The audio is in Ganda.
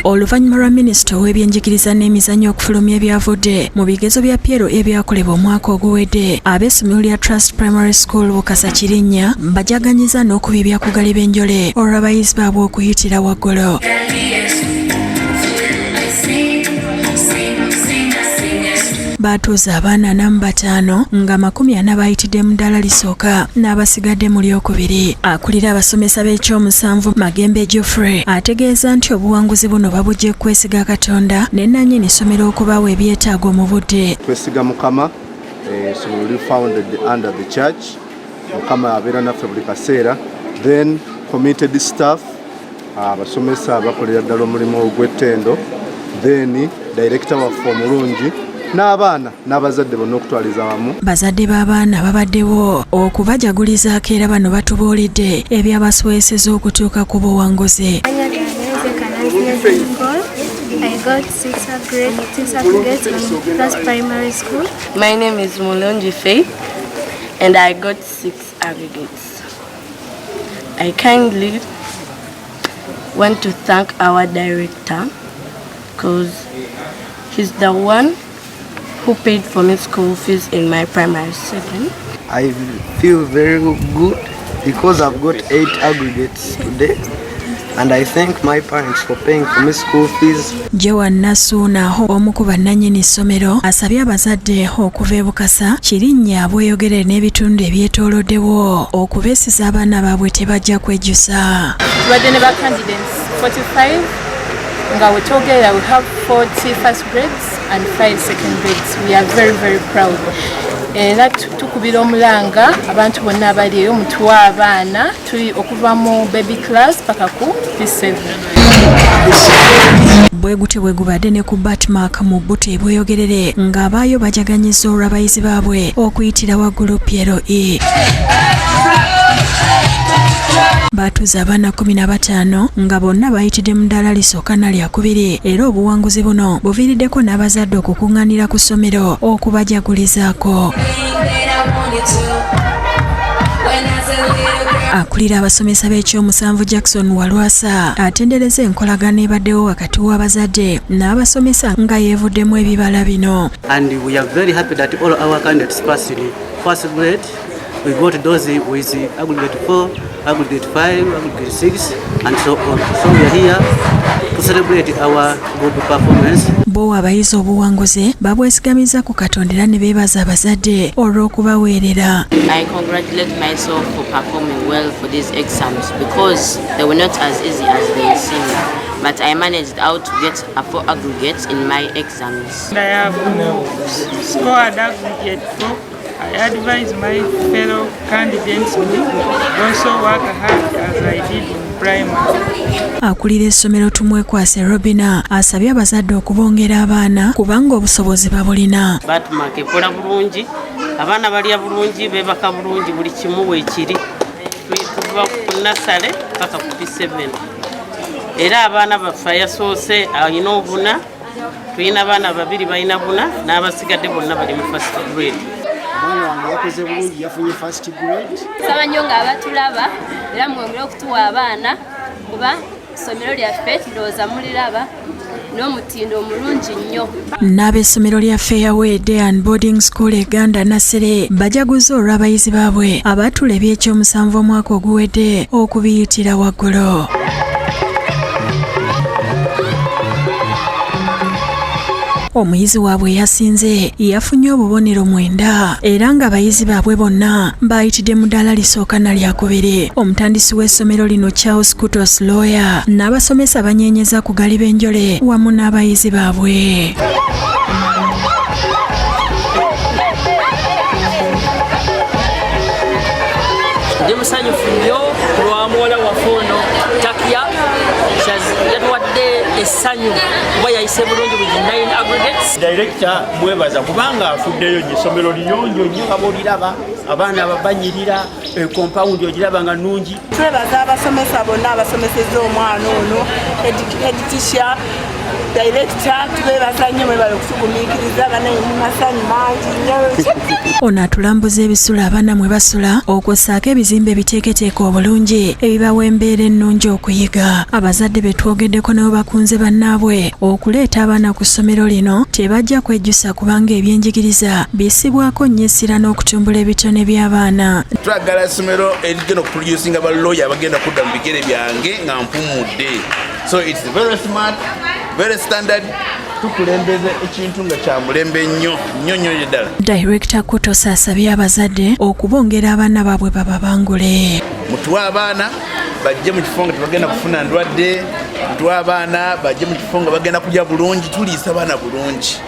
Oluvannyuma lwa minisita w'ebyenjigiriza n'emizannyo okufulumya ebyavudde mu bigezo bya PLE ebyakolebwa omwaka oguwedde, ab'essomero lya Trust Primary School Bukasa Kirinya bajaganyiza n'okubibya ku gali b'enjole olw'abayizi baabwe okuyitira waggulu. Baatuuza abaana 45 nga 40 bayitidde mu ddala lisooka n'abasigadde mu lyokubiri. Akulira abasomesa b'ekyomusanvu Magembe Geoffrey ategeeza nti obuwanguzi buno babujje kwesiga Katonda ne nannyini ssomero okubawa ebyetaago mu budde. Kwesiga Mukama, so we founded under the church. Mukama abeera naffe buli kaseera. Then committed staff, abasomesa bakolera ddala omulimu ogw'ettendo. Then director waffe omulungi n'abaana n'abazadde bonna okutwaliza wamu. Bazadde b'abaana babaddewo okubajagulizaako era bano batubuulidde ebyabasweseza okutuuka ku buwanguzi. I got 6 aggregates from Trust Primary School. My name is Ly'okuyita and I got 6 aggregates. I kindly want to thank our director because he's the one who paid for my school fees in my primary second. I feel very good because I've got 8 aggregates today, and I thank my parents for paying for my school fees. Joan Nasuna omu ku bannannyini ssomero asabye abazadde okuva e Bukasa Kirinya bweyogere n'ebitundu ebyetooloddewo okubeesiza abaana baabwe tebajja kwejjusa. Tubadde ne ba candidates 45 nga we twogera we have 40 first grades and 5 second grades. We are very, very proud. Era tukubira omulanga abantu bonna abaliyo mutuwa abaana tuli okuva mu baby class paka ku P7. Bwegute bwegubadde ne ku Baatmac mu Bbuto bweyogerere ng'abaayo bajaganyiza olw'abayizi baabwe okuyitira waggulu PLE. Baatuuza abaana 15 nga bonna bayitidde mu ddala lisooka na lyakubiri era obuwanguzi buno buviiriddeko n'abazadde okukuŋŋaanira ku ssomero okubajagulizaako. Akulira abasomesa b'ekyomusanvu Jackson Walwasa atendereza enkolagano ebaddewo wakati w'abazadde n'abasomesa nga yeevuddemu ebibala bino. And we are very happy that all our candidates passed in first grade. We got those with aggregate 4, aggregate 5, aggregate 6, and so on. So we are here to celebrate our good performance. Bo abayizi obuwanguzi babwesigamiza ku Katonda era ne beebaza abazadde olw'okubaweerera. I congratulate myself for performing well for these exams because they were not as easy as they seem. But I managed out to get a 4 aggregates in my exams. I have scored aggregate 4. I advise my fellow candidates to also work hard as I did in primary. Akulira essomero Tumwekwase Robina asabye abazadde okubongera abaana kubanga obusobozi babulina. Baatmac ekola bulungi, abaana balya bulungi, beebaka bulungi, buli kimu weekiri. Tuva ku nasale paka ku P7. Era abaana baffe ayasoose alina obuna, tulina abaana 2 balina buna n'abasigadde bonna bali mu first grade. Omwana wange yakoze bulungi yafunye first grade. Saba nnyo ng'abatulaba era mwongere okutuwa abaana kuba essomero lyaffe ndowooza muliraba n'omutindo omulungi nnyo. N'ab'essomero lya Fairway Day and Boarding School Uganda Nasere bajaguza olw'abayizi baabwe abaatula ebyekyomusanvu omwaka oguwedde okubiyitira waggulu. Omuyizi waabwe yasinze yafunye obubonero 9 era ng'abayizi baabwe bonna bayitidde mu ddala lisooka na lyakubiri. Omutandisi w'essomero lino Charles Kutos Lawyer n'abasomesa banyeenyeza ku gali b'enjole wamu n'abayizi baabwe. Ndi musanyufu nnyo lwa muwala waffe ono Takia yatuwadde Essanyu kuba yayise bulungi with 9 aggregates. Director mwebaza kubanga afuddeyo essomero liyonjo nnyo nga bw'oliraba abaana babanyirira compound ogiraba nga nnungi. Twebaza abasomesa bonna abasomesezza omwana ono head teacher director tubebaza nnyo mwebale okutugumiikiriza banaye mu masanyu mangi nnyo. Ono atulambuza ebisula abaana mwe basula okwosaako ebizimbe biteeketeeke obulungi ebibawa embeera ennungi okuyiga. Abazadde be twogeddeko nabo bakunze basanze bannaabwe okuleeta abaana ku ssomero lino tebajja kwejjusa kubanga ebyenjigiriza bisibwako nnyo essira n'okutumbula ebitone by'abaana. Twagala essomero erigenda okuproducinga balooya abagenda kudda mu bigere byange nga mpumudde. So it's very smart, very standard. Tukulembeze ekintu nga kya mulembe nnyo ddala. Director Kutosa asabye abazadde okubongera abaana baabwe bababangule. Mutuwe abaana bajje mu kifo nga tebagenda kufuna ndwadde, mutuwe abaana bajje mu kifo nga bagenda kulya bulungi, tuliisa abaana bulungi.